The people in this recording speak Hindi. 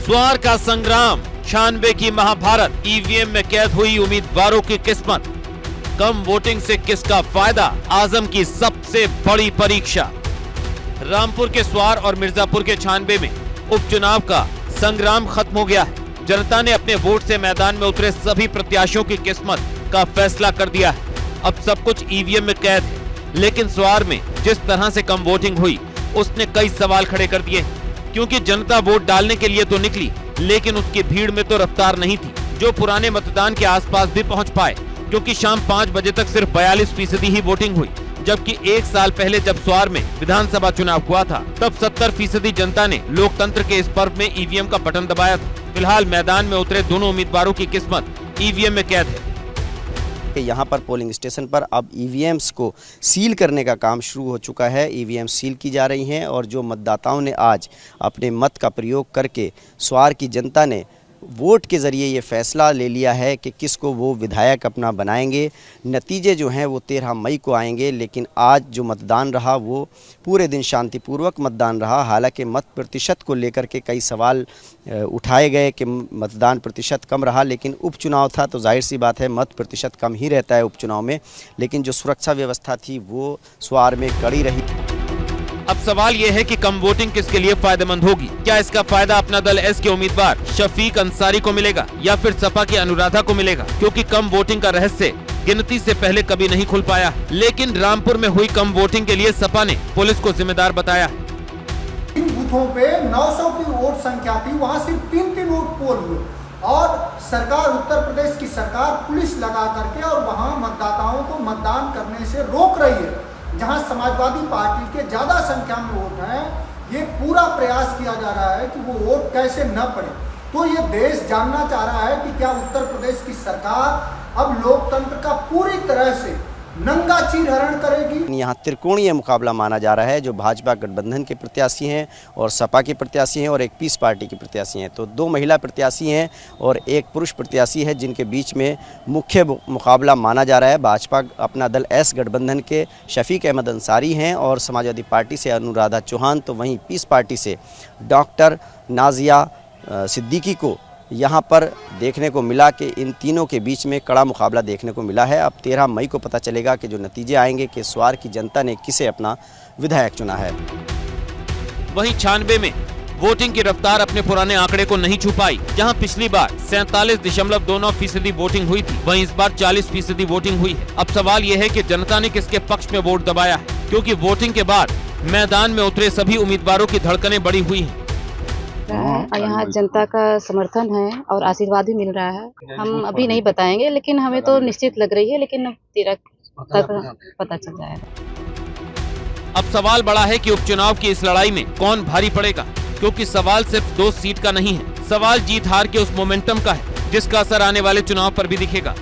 स्वार का संग्राम, 96 की महाभारत, ईवीएम में कैद हुई उम्मीदवारों की किस्मत, कम वोटिंग से किसका फायदा, आजम की सबसे बड़ी परीक्षा। रामपुर के स्वार और मिर्जापुर के 96 में उपचुनाव का संग्राम खत्म हो गया है। जनता ने अपने वोट से मैदान में उतरे सभी प्रत्याशियों की किस्मत का फैसला कर दिया है। अब सब कुछ ईवीएम में कैद है, लेकिन स्वार में जिस तरह से कम वोटिंग हुई उसने कई सवाल खड़े कर दिए, क्योंकि जनता वोट डालने के लिए तो निकली, लेकिन उसकी भीड़ में तो रफ्तार नहीं थी जो पुराने मतदान के आसपास भी पहुंच पाए, क्योंकि शाम 5 बजे तक सिर्फ 42% ही वोटिंग हुई, जबकि 1 साल पहले जब स्वार में विधानसभा चुनाव हुआ था तब 70% जनता ने लोकतंत्र के इस पर्व में ईवीएम का बटन दबाया था। फिलहाल मैदान में उतरे दोनों उम्मीदवारों की किस्मत ईवीएम में कैद है। यहाँ पर पोलिंग स्टेशन पर अब ईवीएम्स को सील करने का काम शुरू हो चुका है। ईवीएम सील की जा रही हैं और जो मतदाताओं ने आज अपने मत का प्रयोग करके स्वार की जनता ने वोट के ज़रिए ये फैसला ले लिया है कि किसको वो विधायक अपना बनाएंगे। नतीजे जो हैं वो 13 मई को आएंगे, लेकिन आज जो मतदान रहा वो पूरे दिन शांतिपूर्वक मतदान रहा। हालांकि मत प्रतिशत को लेकर के कई सवाल उठाए गए कि मतदान प्रतिशत कम रहा, लेकिन उपचुनाव था तो जाहिर सी बात है मत प्रतिशत कम ही रहता है उपचुनाव में, लेकिन जो सुरक्षा व्यवस्था थी वो स्वार में कड़ी रही। अब सवाल ये है कि कम वोटिंग किसके लिए फायदेमंद होगी। क्या इसका फायदा अपना दल एस के उम्मीदवार शफीक अंसारी को मिलेगा या फिर सपा की अनुराधा को मिलेगा, क्योंकि कम वोटिंग का रहस्य गिनती से पहले कभी नहीं खुल पाया। लेकिन रामपुर में हुई कम वोटिंग के लिए सपा ने पुलिस को जिम्मेदार बताया। इन बूथों पे 900 की वोट संख्या थी, वहाँ सिर्फ 3 वोट पोल हुए और सरकार, उत्तर प्रदेश की सरकार पुलिस लगा करके और वहाँ मतदाताओं को मतदान करने से रोक रही है। जहां समाजवादी पार्टी के ज़्यादा संख्या में वोट हैं, ये पूरा प्रयास किया जा रहा है कि वो वोट कैसे न पड़े। तो ये देश जानना चाह रहा है कि क्या उत्तर प्रदेश की सरकार अब लोकतंत्र का पूरी तरह से नंगा चीरहरण करेगी। यहाँ त्रिकोणीय मुकाबला माना जा रहा है, जो भाजपा गठबंधन के प्रत्याशी हैं और सपा के प्रत्याशी हैं और एक पीस पार्टी के प्रत्याशी हैं। तो 2 महिला प्रत्याशी हैं और 1 पुरुष प्रत्याशी है, जिनके बीच में मुख्य मुकाबला माना जा रहा है। भाजपा अपना दल एस गठबंधन के शफीक अहमद अंसारी हैं और समाजवादी पार्टी से अनुराधा चौहान, तो वहीं पीस पार्टी से डॉक्टर नाजिया सिद्दीकी को यहाँ पर देखने को मिला कि इन तीनों के बीच में कड़ा मुकाबला देखने को मिला है। अब 13 मई को पता चलेगा कि जो नतीजे आएंगे कि स्वार की जनता ने किसे अपना विधायक चुना है। वहीं 96 में वोटिंग की रफ्तार अपने पुराने आंकड़े को नहीं छू पाई। जहां पिछली बार 47.29% वोटिंग हुई थी, वहीं इस बार 40% वोटिंग हुई है। अब सवाल यह है कि जनता ने किसके पक्ष में वोट दबाया है, क्योंकि वोटिंग के बाद मैदान में उतरे सभी उम्मीदवारों की धड़कनें बढ़ी हुई हैं। और यहाँ जनता का समर्थन है और आशीर्वाद भी मिल रहा है। हम अभी नहीं बताएंगे, लेकिन हमें तो निश्चित लग रही है, लेकिन 13 तक पता चल जाएगा। अब सवाल बड़ा है कि उपचुनाव की इस लड़ाई में कौन भारी पड़ेगा, क्योंकि सवाल सिर्फ 2 सीट का नहीं है, सवाल जीत हार के उस मोमेंटम का है जिसका असर आने वाले चुनाव पर भी दिखेगा।